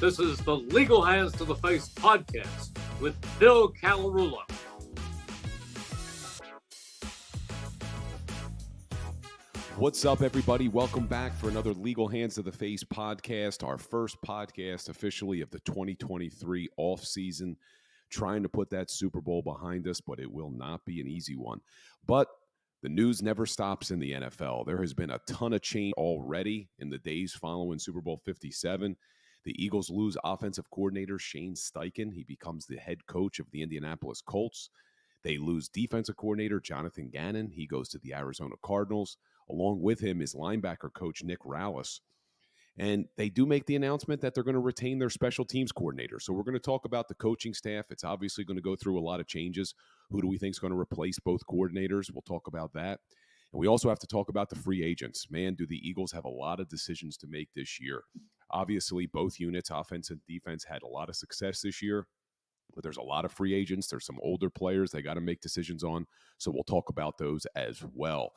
This is the Legal Hands to the Face podcast with Bill Colarulo. What's up, everybody? Welcome back for another Legal Hands to the Face podcast, our first podcast officially of the 2023 offseason. Trying to put that Super Bowl behind us, but it will not be an easy one. But the news never stops in the NFL. There has been a ton of change already in the days following Super Bowl 57. The Eagles lose offensive coordinator Shane Steichen. He becomes the head coach of the Indianapolis Colts. They lose defensive coordinator Jonathan Gannon. He goes to the Arizona Cardinals. Along with him is linebacker coach Nick Rallis. And they do make the announcement that they're going to retain their special teams coordinator. So we're going to talk about the coaching staff. It's obviously going to go through a lot of changes. Who do we think is going to replace both coordinators? We'll talk about that. And we also have to talk about the free agents. Man, do the Eagles have a lot of decisions to make this year. Obviously, both units, offense and defense, had a lot of success this year. But there's a lot of free agents. There's some older players they got to make decisions on. So we'll talk about those as well.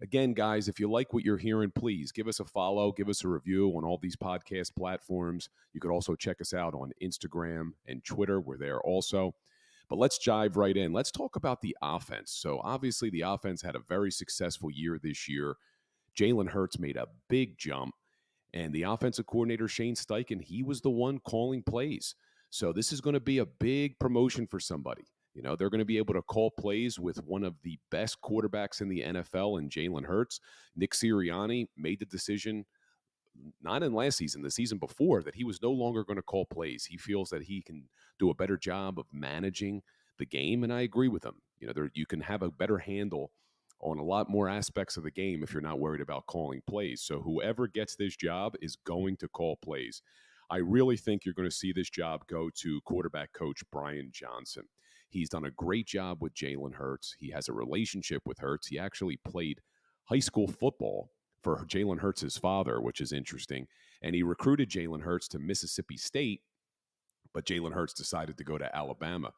Again, guys, if you like what you're hearing, please give us a follow, give us a review on all these podcast platforms. You could also check us out on Instagram and Twitter. We're there also. But let's dive right in. Let's talk about the offense. So obviously the offense had a very successful year this year. Jalen Hurts made a big jump. And the offensive coordinator, Shane Steichen, he was the one calling plays. So this is going to be a big promotion for somebody. You know, they're going to be able to call plays with one of the best quarterbacks in the NFL in Jalen Hurts. Nick Sirianni made the decision, not in last season, the season before, that he was no longer going to call plays. He feels that he can do a better job of managing the game, and I agree with him. You know, you can have a better handle on a lot more aspects of the game if you're not worried about calling plays. So whoever gets this job is going to call plays. I really think you're going to see this job go to quarterback coach Brian Johnson. He's done a great job with Jalen Hurts. He has a relationship with Hurts. He actually played high school football for Jalen Hurts' father, which is interesting. And he recruited Jalen Hurts to Mississippi State, but Jalen Hurts decided to go to Alabama.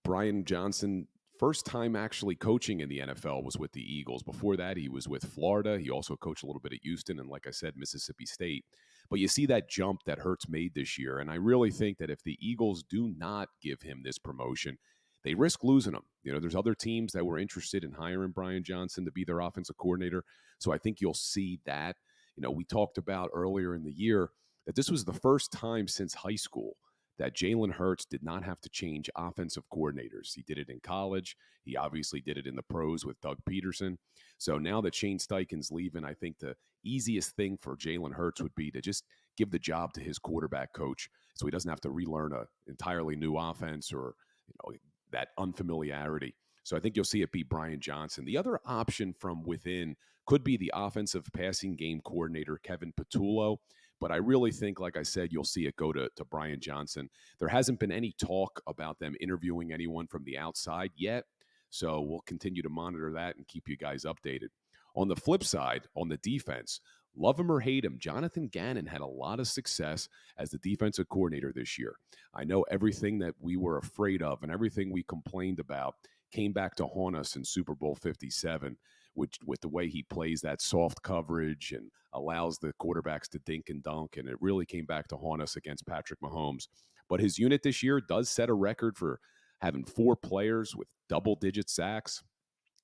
Brian Johnson, first time actually coaching in the NFL was with the Eagles. Before that, he was with Florida. He also coached a little bit at Houston and, like I said, Mississippi State. But you see that jump that Hurts made this year, and I really think that if the Eagles do not give him this promotion, they risk losing him. You know, there's other teams that were interested in hiring Brian Johnson to be their offensive coordinator, so I think you'll see that. You know, we talked about earlier in the year that this was the first time since high school that Jalen Hurts did not have to change offensive coordinators. He did it in college. He obviously did it in the pros with Doug Peterson. So now that Shane Steichen's leaving, I think the easiest thing for Jalen Hurts would be to just give the job to his quarterback coach so he doesn't have to relearn an entirely new offense or, you know, that unfamiliarity. So I think you'll see it be Brian Johnson. The other option from within could be the offensive passing game coordinator, Kevin Patullo. But I really think, like I said, you'll see it go to Brian Johnson. There hasn't been any talk about them interviewing anyone from the outside yet. So we'll continue to monitor that and keep you guys updated. On the flip side, on the defense, love him or hate him, Jonathan Gannon had a lot of success as the defensive coordinator this year. I know everything that we were afraid of and everything we complained about came back to haunt us in Super Bowl 57, with the way he plays that soft coverage and allows the quarterbacks to dink and dunk, and it really came back to haunt us against Patrick Mahomes. But his unit this year does set a record for having 4 players with double-digit sacks.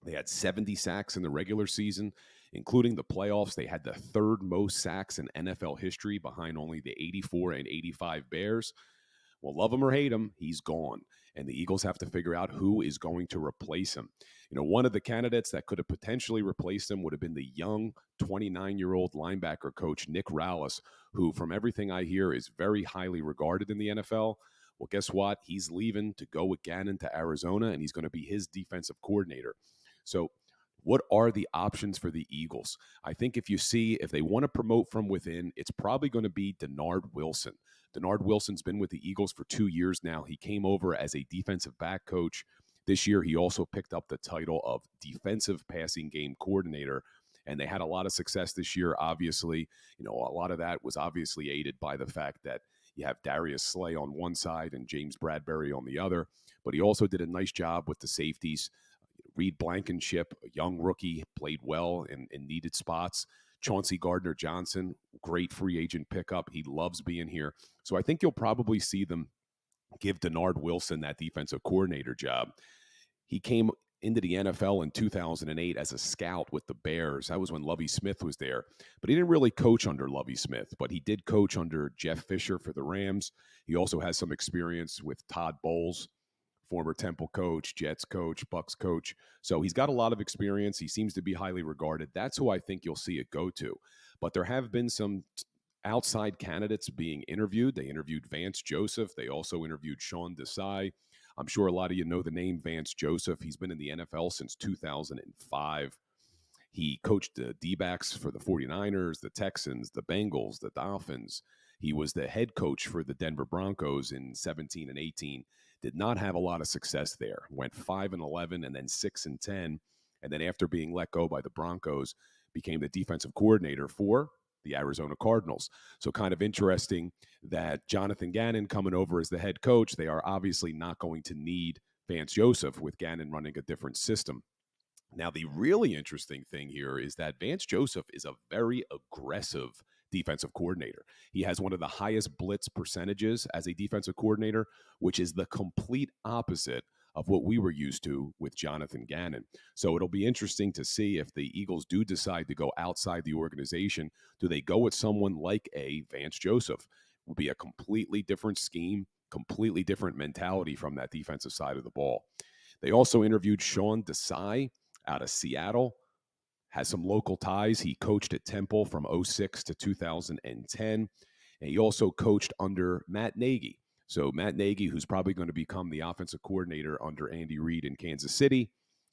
They had 70 sacks in the regular season, including the playoffs. They had the 3rd most sacks in NFL history behind only the 84 and 85 Bears. Well, love him or hate him, he's gone. And the Eagles have to figure out who is going to replace him. You know, one of the candidates that could have potentially replaced him would have been the young 29-year-old linebacker coach, Nick Rallis, who, from everything I hear, is very highly regarded in the NFL. Well, guess what? He's leaving to go with Gannon to Arizona, and he's going to be his defensive coordinator. So what are the options for the Eagles? I think if they want to promote from within, it's probably going to be Denard Wilson. Denard Wilson's been with the Eagles for 2 years now. He came over as a defensive back coach. This year, he also picked up the title of defensive passing game coordinator, and they had a lot of success this year. Obviously, you know, a lot of that was obviously aided by the fact that you have Darius Slay on one side and James Bradberry on the other, but he also did a nice job with the safeties. Reed Blankenship, a young rookie, played well in needed spots. Chauncey Garden Johnson, great free agent pickup. He loves being here. So I think you'll probably see them give Denard Wilson that defensive coordinator job. He came into the NFL in 2008 as a scout with the Bears. That was when Lovie Smith was there. But he didn't really coach under Lovie Smith, but he did coach under Jeff Fisher for the Rams. He also has some experience with Todd Bowles, former Temple coach, Jets coach, Bucks coach. So he's got a lot of experience. He seems to be highly regarded. That's who I think you'll see it go to. But there have been some outside candidates being interviewed. They interviewed Vance Joseph. They also interviewed Sean Desai. I'm sure a lot of you know the name Vance Joseph. He's been in the NFL since 2005. He coached the D-backs for the 49ers, the Texans, the Bengals, the Dolphins. He was the head coach for the Denver Broncos in 17 and 18. Did not have a lot of success there. Went 5-11 and then 6-10. And then after being let go by the Broncos, became the defensive coordinator for the Arizona Cardinals. So kind of interesting that Jonathan Gannon coming over as the head coach. They are obviously not going to need Vance Joseph with Gannon running a different system. Now, the really interesting thing here is that Vance Joseph is a very aggressive defensive coordinator. He has one of the highest blitz percentages as a defensive coordinator, which is the complete opposite of what we were used to with Jonathan Gannon. So it'll be interesting to see if the Eagles do decide to go outside the organization. Do they go with someone like a Vance Joseph? It will be a completely different scheme, completely different mentality from that defensive side of the ball. They also interviewed Sean Desai out of Seattle, has some local ties. He coached at Temple from 06 to 2010. And he also coached under Matt Nagy. So Matt Nagy, who's probably going to become the offensive coordinator under Andy Reid in Kansas City,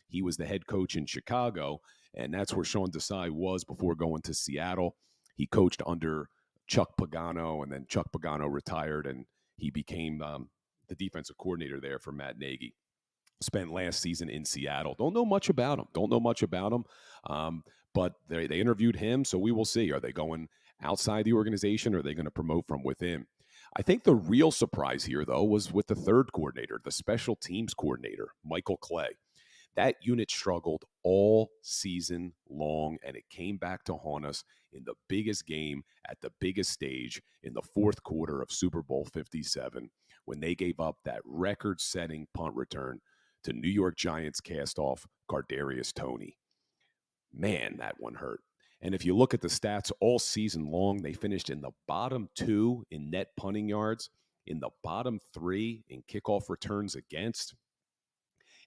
he was the head coach in Chicago, and that's where Sean Desai was before going to Seattle. He coached under Chuck Pagano, and then Chuck Pagano retired, and he became the defensive coordinator there for Matt Nagy. Spent last season in Seattle. Don't know much about him. But they interviewed him, so we will see. Are they going outside the organization, or are they going to promote from within? I think the real surprise here, though, was with the third coordinator, the special teams coordinator, Michael Clay. That unit struggled all season long, and it came back to haunt us in the biggest game at the biggest stage in the fourth quarter of Super Bowl 57 when they gave up that record-setting punt return to New York Giants cast-off Kadarius Toney. Man, that one hurt. And if you look at the stats all season long, they finished in the bottom 2 in net punting yards, in the bottom 3 in kickoff returns against.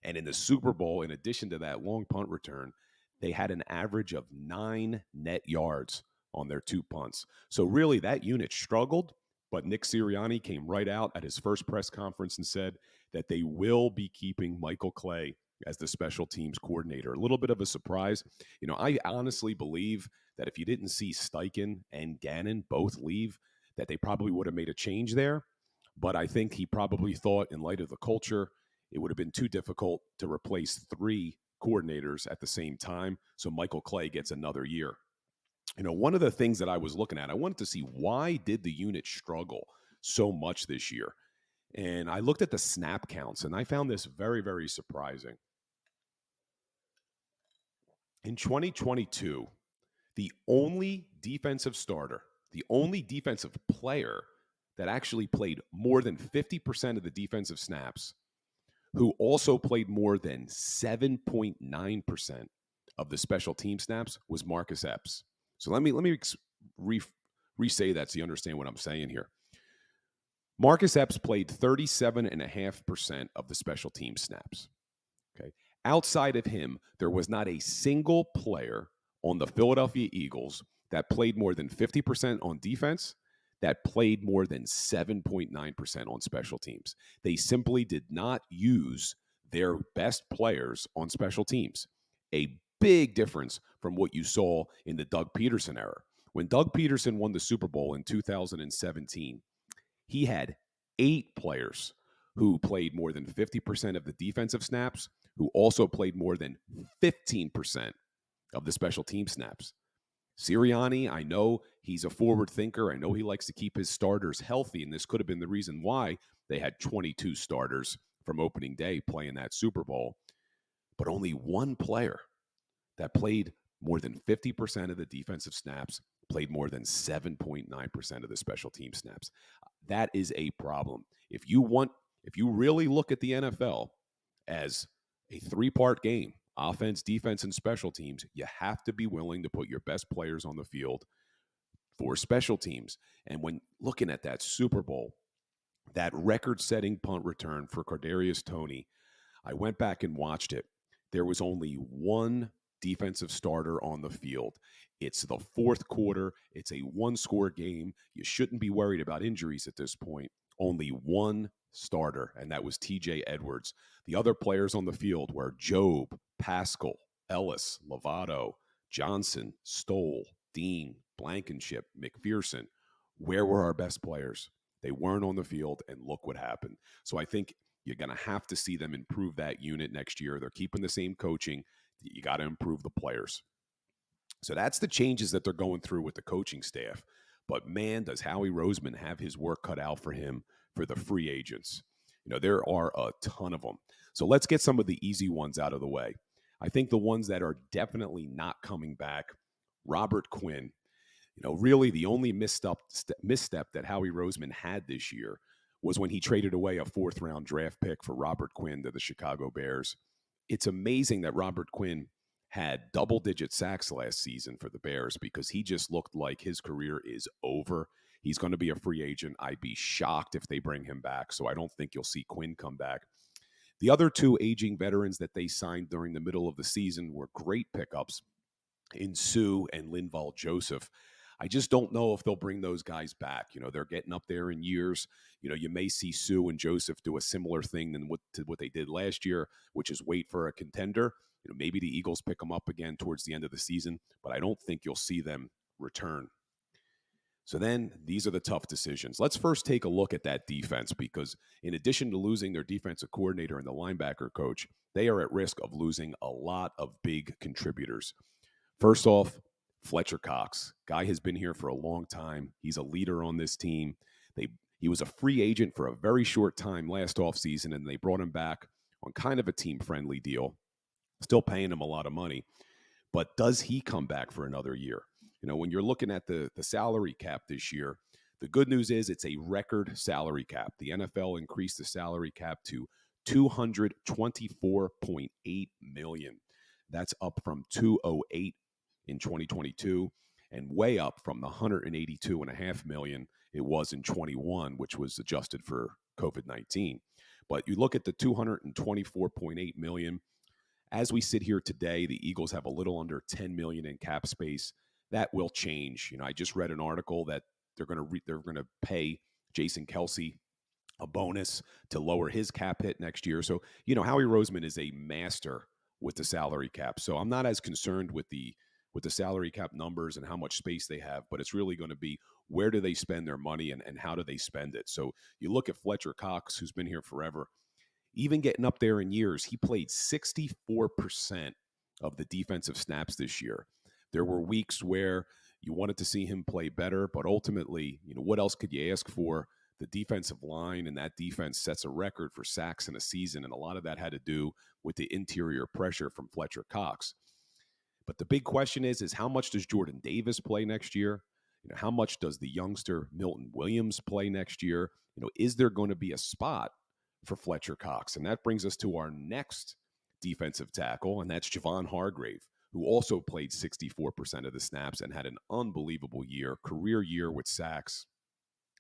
And in the Super Bowl, in addition to that long punt return, they had an average of 9 net yards on their 2 punts. So really, that unit struggled, but Nick Sirianni came right out at his first press conference and said that they will be keeping Michael Clay as the special teams coordinator. A little bit of a surprise. You know, I honestly believe that if you didn't see Steichen and Gannon both leave, that they probably would have made a change there. But I think he probably thought, in light of the culture, it would have been too difficult to replace 3 coordinators at the same time. So Michael Clay gets another year. You know, one of the things that I was looking at, I wanted to see, why did the unit struggle so much this year? And I looked at the snap counts, and I found this very, very surprising. In 2022, the only defensive starter, the only defensive player that actually played more than 50% of the defensive snaps, who also played more than 7.9% of the special team snaps, was Marcus Epps. So let me re-say that so you understand what I'm saying here. Marcus Epps played 37.5% of the special team snaps. Okay. Outside of him, there was not a single player on the Philadelphia Eagles that played more than 50% on defense, that played more than 7.9% on special teams. They simply did not use their best players on special teams. A big difference from what you saw in the Doug Peterson era. When Doug Peterson won the Super Bowl in 2017, he had 8 players who played more than 50% of the defensive snaps, who also played more than 15% of the special team snaps. Sirianni, I know he's a forward thinker. I know he likes to keep his starters healthy, and this could have been the reason why they had 22 starters from opening day playing that Super Bowl. But only one player that played more than 50% of the defensive snaps, played more than 7.9% of the special team snaps. That is a problem. If you really look at the NFL as a three-part game, offense, defense, and special teams, you have to be willing to put your best players on the field for special teams. And when looking at that Super Bowl, that record-setting punt return for Kadarius Toney, I went back and watched it. There was only one defensive starter on the field. It's the fourth quarter. It's a one-score game. You shouldn't be worried about injuries at this point. Only one starter, and that was TJ Edwards. The other players on the field were Job, Pascal, Ellis, Lovato, Johnson, Stoll, Dean, Blankenship, McPherson. Where were our best players? They weren't on the field, and look what happened. So I think you're going to have to see them improve that unit next year. They're keeping the same coaching. You got to improve the players. So that's the changes that they're going through with the coaching staff. But man, does Howie Roseman have his work cut out for him for the free agents. There are a ton of them. So let's get some of the easy ones out of the way. I think the ones that are definitely not coming back, Robert Quinn. Really the only misstep that Howie Roseman had this year was when he traded away a fourth-round draft pick for Robert Quinn to the Chicago Bears. It's amazing that Robert Quinn had double-digit sacks last season for the Bears because he just looked like his career is over. He's going to be a free agent. I'd be shocked if they bring him back, so I don't think you'll see Quinn come back. The other two aging veterans that they signed during the middle of the season were great pickups in Sue and Linval Joseph. I just don't know if they'll bring those guys back. They're getting up there in years. You may see Sue and Joseph do a similar thing than what they did last year, which is wait for a contender. Maybe the Eagles pick them up again towards the end of the season, but I don't think you'll see them return. So then these are the tough decisions. Let's first take a look at that defense because in addition to losing their defensive coordinator and the linebacker coach, they are at risk of losing a lot of big contributors. First off, Fletcher Cox. Guy has been here for a long time. He's a leader on this team. He was a free agent for a very short time last offseason, and they brought him back on kind of a team-friendly deal, still paying him a lot of money. But does he come back for another year? When you're looking at the salary cap this year, the good news is it's a record salary cap. The NFL increased the salary cap to $224.8 million. That's up from $208 in 2022 and way up from the $182.5 million it was in 21, which was adjusted for COVID-19. But you look at the $224.8 million. As we sit here today, the Eagles have a little under $10 million in cap space. That will change. I just read an article that they're going to pay Jason Kelce a bonus to lower his cap hit next year. So, Howie Roseman is a master with the salary cap. So I'm not as concerned with the salary cap numbers and how much space they have, but it's really going to be where do they spend their money and how do they spend it. So you look at Fletcher Cox, who's been here forever, even getting up there in years, he played 64% of the defensive snaps this year. There were weeks where you wanted to see him play better, but ultimately, what else could you ask for? The defensive line and that defense sets a record for sacks in a season, and a lot of that had to do with the interior pressure from Fletcher Cox. But the big question is how much does Jordan Davis play next year? How much does the youngster Milton Williams play next year? Is there going to be a spot for Fletcher Cox? And that brings us to our next defensive tackle, and that's Javon Hargrave, who also played 64% of the snaps and had an unbelievable career year with sacks.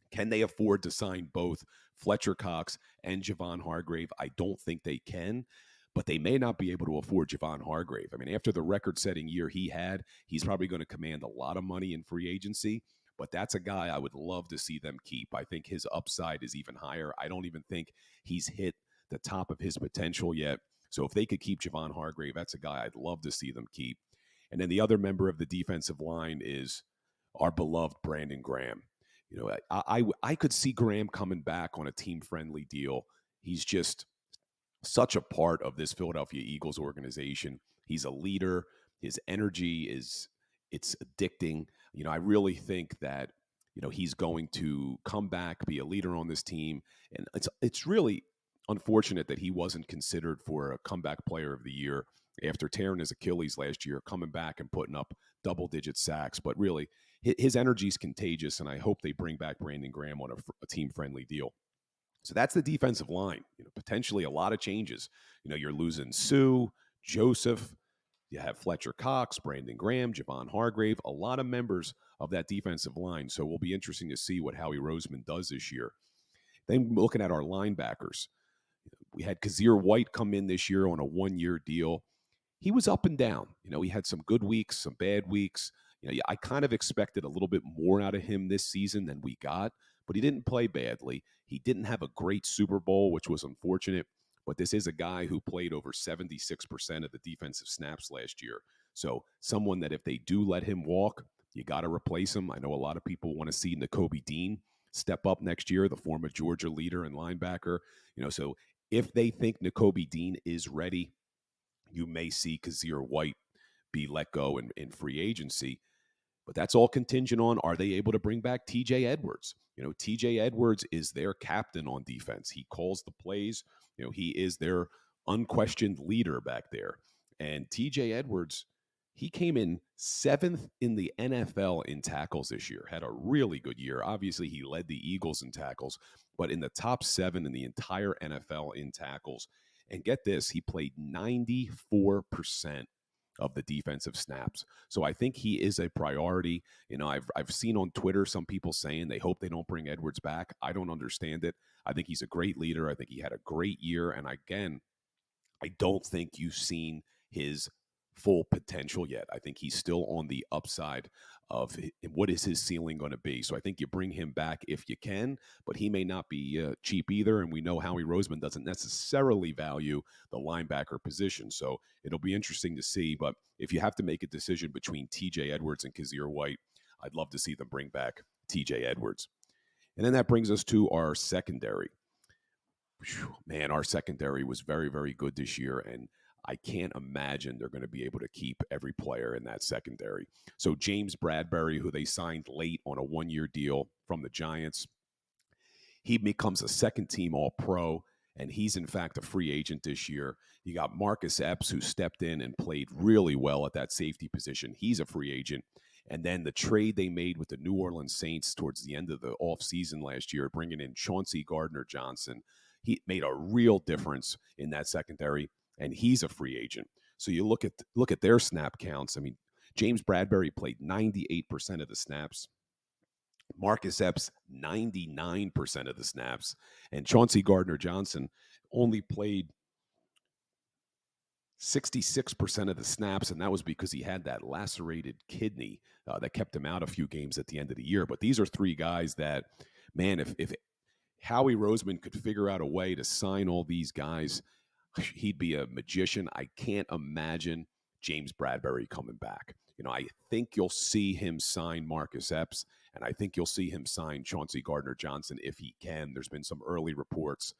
Can they afford to sign both Fletcher Cox and Javon Hargrave? I don't think they can, but they may not be able to afford Javon Hargrave. I mean, after the record-setting year he had, he's probably going to command a lot of money in free agency, but that's a guy I would love to see them keep. I think his upside is even higher. I don't even think he's hit the top of his potential yet. So if they could keep Javon Hargrave, that's a guy I'd love to see them keep. And then the other member of the defensive line is our beloved Brandon Graham. I could see Graham coming back on a team-friendly deal. He's just such a part of this Philadelphia Eagles organization. He's a leader. His energy it's addicting. I really think that, he's going to come back, be a leader on this team. And it's really unfortunate that he wasn't considered for a comeback player of the year after tearing his Achilles last year, coming back and putting up double-digit sacks. But really, his energy is contagious, and I hope they bring back Brandon Graham on a team-friendly deal. So that's the defensive line. Potentially a lot of changes. You're losing Sue, Joseph. You have Fletcher Cox, Brandon Graham, Javon Hargrave, a lot of members of that defensive line. So it will be interesting to see what Howie Roseman does this year. Then looking at our linebackers, we had Kyzir White come in this year on a 1-year deal. He was up and down. He had some good weeks, some bad weeks. I kind of expected a little bit more out of him this season than we got, but he didn't play badly. He didn't have a great Super Bowl, which was unfortunate, but this is a guy who played over 76% of the defensive snaps last year. So someone that if they do let him walk, you got to replace him. I know a lot of people want to see Nakobe Dean step up next year, the former Georgia leader and linebacker. So if they think Nakobe Dean is ready, you may see Kyzir White be let go in free agency. But that's all contingent on, are they able to bring back TJ Edwards? TJ Edwards is their captain on defense. He calls the plays. He is their unquestioned leader back there. And TJ Edwards, he came in 7th in the NFL in tackles this year, had a really good year. Obviously, he led the Eagles in tackles, but in the top 7 in the entire NFL in tackles. And get this, he played 94% of the defensive snaps. So I think he is a priority. I've seen on Twitter some people saying they hope they don't bring Edwards back. I don't understand it. I think he's a great leader. I think he had a great year. And again, I don't think you've seen his full potential yet. I think he's still on the upside of what is his ceiling going to be. So I think you bring him back if you can, but he may not be cheap either. And we know Howie Roseman doesn't necessarily value the linebacker position. So it'll be interesting to see. But if you have to make a decision between TJ Edwards and Kyzir White, I'd love to see them bring back TJ Edwards. And then that brings us to our secondary. Man, our secondary was very, very good this year, and I can't imagine they're going to be able to keep every player in that secondary. So James Bradberry, who they signed late on a 1-year deal from the Giants, he becomes a second-team All-Pro, and he's, in fact, a free agent this year. You got Marcus Epps, who stepped in and played really well at that safety position. He's a free agent. And then the trade they made with the New Orleans Saints towards the end of the offseason last year, bringing in Chauncey Garden Johnson, he made a real difference in that secondary, and he's a free agent. So you look at their snap counts. I mean, James Bradberry played 98% of the snaps. Marcus Epps, 99% of the snaps. And Chauncey Garden Johnson only played 66% of the snaps, and that was because he had that lacerated kidney that kept him out a few games at the end of the year. But these are 3 guys that, man, if Howie Roseman could figure out a way to sign all these guys, he'd be a magician. I can't imagine James Bradberry coming back. I think you'll see him sign Marcus Epps, and I think you'll see him sign Chauncey Garden Johnson if he can. There's been some early reports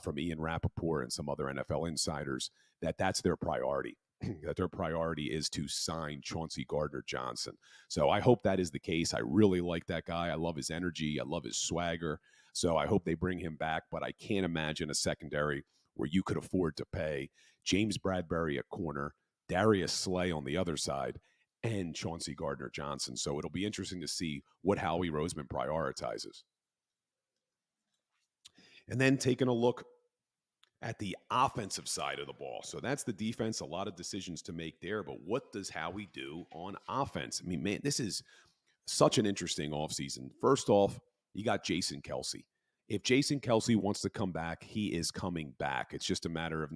from Ian Rappaport and some other NFL insiders that that's their priority. That their priority is to sign Chauncey Garden Johnson. So I hope that is the case. I really like that guy. I love his energy. I love his swagger. So I hope they bring him back, but I can't imagine a secondary where you could afford to pay James Bradberry at corner, Darius Slay on the other side, and Chauncey Garden Johnson. So it'll be interesting to see what Howie Roseman prioritizes. And then taking a look at the offensive side of the ball. So that's the defense, a lot of decisions to make there, but what does Howie do on offense? I mean, man, this is such an interesting offseason. First off, you got Jason Kelce. If Jason Kelce wants to come back, he is coming back. It's just a matter of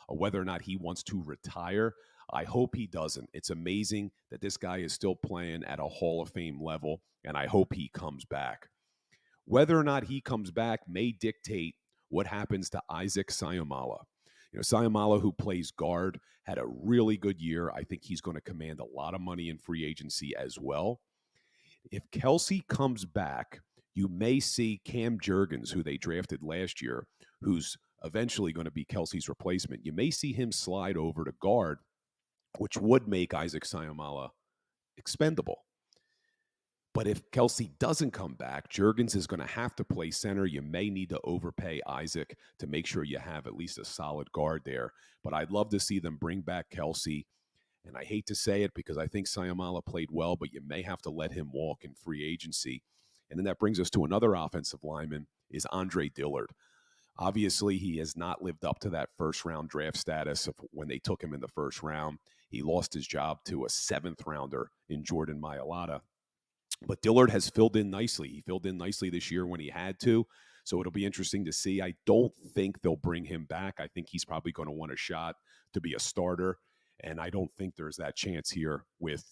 whether or not he wants to retire. I hope he doesn't. It's amazing that this guy is still playing at a Hall of Fame level, and I hope he comes back. Whether or not he comes back may dictate what happens to Isaac Seumalo. Seumalo, who plays guard, had a really good year. I think he's going to command a lot of money in free agency as well. If Kelce comes back, you may see Cam Jurgens, who they drafted last year, who's eventually going to be Kelce's replacement. You may see him slide over to guard, which would make Isaac Seumalo expendable. But if Kelce doesn't come back, Juergens is going to have to play center. You may need to overpay Isaac to make sure you have at least a solid guard there. But I'd love to see them bring back Kelce. And I hate to say it because I think Seumalo played well, but you may have to let him walk in free agency. And then that brings us to another offensive lineman is Andre Dillard. Obviously, he has not lived up to that first-round draft status of when they took him in the first round. He lost his job to a seventh-rounder in Jordan Mailata. But Dillard has filled in nicely. He filled in nicely this year when he had to. So it'll be interesting to see. I don't think they'll bring him back. I think he's probably going to want a shot to be a starter. And I don't think there's that chance here with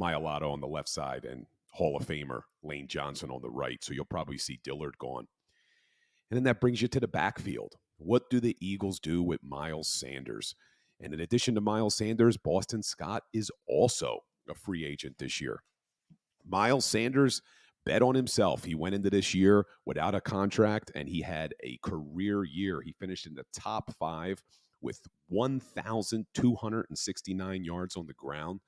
Mailata on the left side and Hall of Famer Lane Johnson on the right. So you'll probably see Dillard gone. And then that brings you to the backfield. What do the Eagles do with Miles Sanders? And in addition to Miles Sanders, Boston Scott is also a free agent this year. Miles Sanders bet on himself. He went into this year without a contract, and he had a career year. He finished in the top 5 with 1,269 yards on the ground.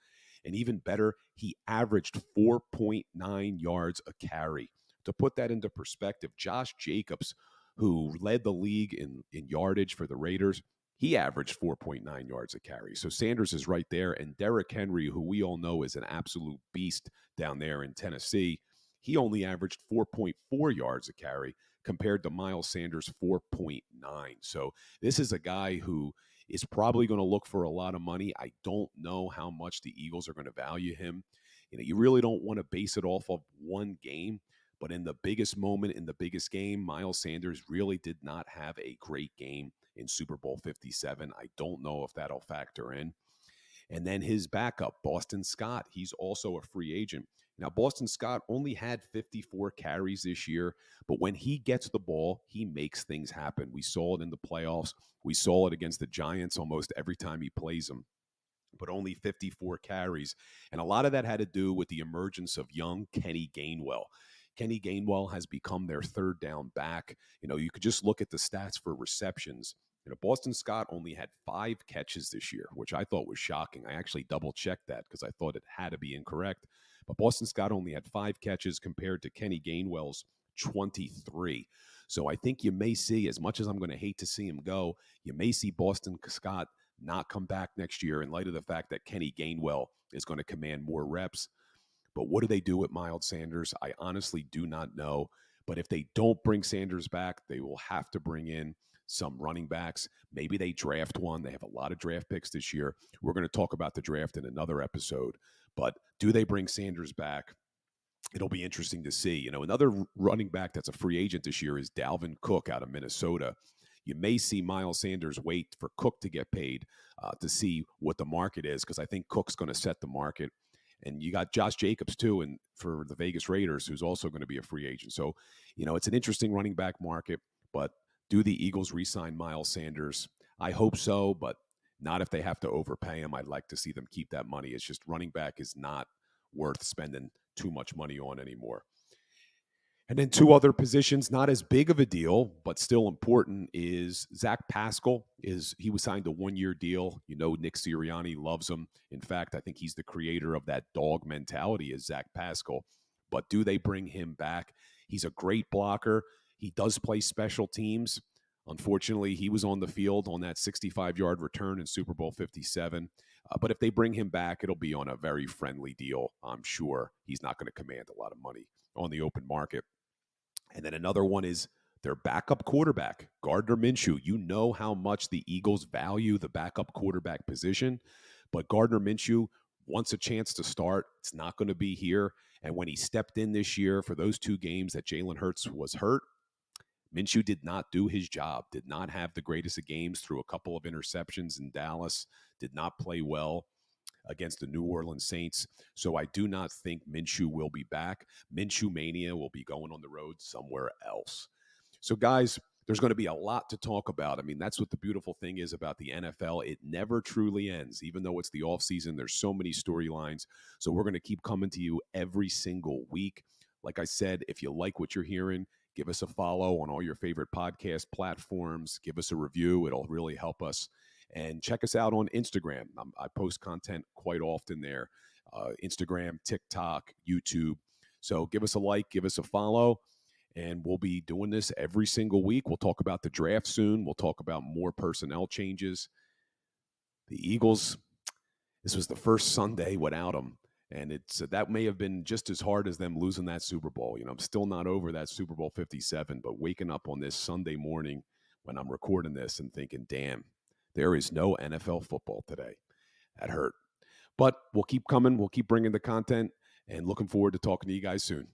And even better, he averaged 4.9 yards a carry. To put that into perspective, Josh Jacobs, who led the league in yardage for the Raiders, he averaged 4.9 yards a carry. So Sanders is right there. And Derrick Henry, who we all know is an absolute beast down there in Tennessee, he only averaged 4.4 yards a carry compared to Miles Sanders' 4.9. So this is a guy who is probably going to look for a lot of money. I don't know how much the Eagles are going to value him. You really don't want to base it off of one game. But in the biggest moment, in the biggest game, Miles Sanders really did not have a great game in Super Bowl 57. I don't know if that'll factor in. And then his backup, Boston Scott, he's also a free agent. Now, Boston Scott only had 54 carries this year, but when he gets the ball, he makes things happen. We saw it in the playoffs. We saw it against the Giants almost every time he plays them, but only 54 carries. And a lot of that had to do with the emergence of young Kenny Gainwell. Kenny Gainwell has become their third down back. You could just look at the stats for receptions. Boston Scott only had 5 catches this year, which I thought was shocking. I actually double-checked that because I thought it had to be incorrect. But Boston Scott only had 5 catches compared to Kenny Gainwell's 23. So I think you may see, as much as I'm going to hate to see him go, you may see Boston Scott not come back next year in light of the fact that Kenny Gainwell is going to command more reps. But what do they do with Miles Sanders? I honestly do not know. But if they don't bring Sanders back, they will have to bring in some running backs. Maybe they draft one. They have a lot of draft picks this year. We're going to talk about the draft in another episode. But do they bring Sanders back? It'll be interesting to see. Another running back that's a free agent this year is Dalvin Cook out of Minnesota. You may see Miles Sanders wait for Cook to get paid to see what the market is, because I think Cook's going to set the market. And you got Josh Jacobs, too, and for the Vegas Raiders, who's also going to be a free agent. So, it's an interesting running back market. But do the Eagles re-sign Miles Sanders? I hope so, but not if they have to overpay him. I'd like to see them keep that money. It's just running back is not worth spending too much money on anymore. And then 2 other positions, not as big of a deal, but still important, is Zach Pascal. He was signed a 1-year deal. Nick Sirianni loves him. In fact, I think he's the creator of that dog mentality is Zach Pascal. But do they bring him back? He's a great blocker. He does play special teams. Unfortunately, he was on the field on that 65-yard return in Super Bowl 57. But if they bring him back, it'll be on a very friendly deal, I'm sure. He's not going to command a lot of money on the open market. And then another one is their backup quarterback, Gardner Minshew. You know how much the Eagles value the backup quarterback position, but Gardner Minshew wants a chance to start. It's not going to be here. And when he stepped in this year for those 2 games that Jalen Hurts was hurt, Minshew did not do his job, did not have the greatest of games, threw a couple of interceptions in Dallas, did not play well against the New Orleans Saints. So I do not think Minshew will be back. Minshew Mania will be going on the road somewhere else. So, guys, there's going to be a lot to talk about. I mean, that's what the beautiful thing is about the NFL. It never truly ends. Even though it's the offseason, there's so many storylines. So we're going to keep coming to you every single week. Like I said, if you like what you're hearing, give us a follow on all your favorite podcast platforms. Give us a review. It'll really help us. And check us out on Instagram. I post content quite often there. Instagram, TikTok, YouTube. So give us a like, give us a follow, and we'll be doing this every single week. We'll talk about the draft soon. We'll talk about more personnel changes. The Eagles, this was the first Sunday without them. And that may have been just as hard as them losing that Super Bowl. I'm still not over that Super Bowl 57, but waking up on this Sunday morning when I'm recording this and thinking, damn, there is no NFL football today. That hurt. But we'll keep coming. We'll keep bringing the content, and looking forward to talking to you guys soon.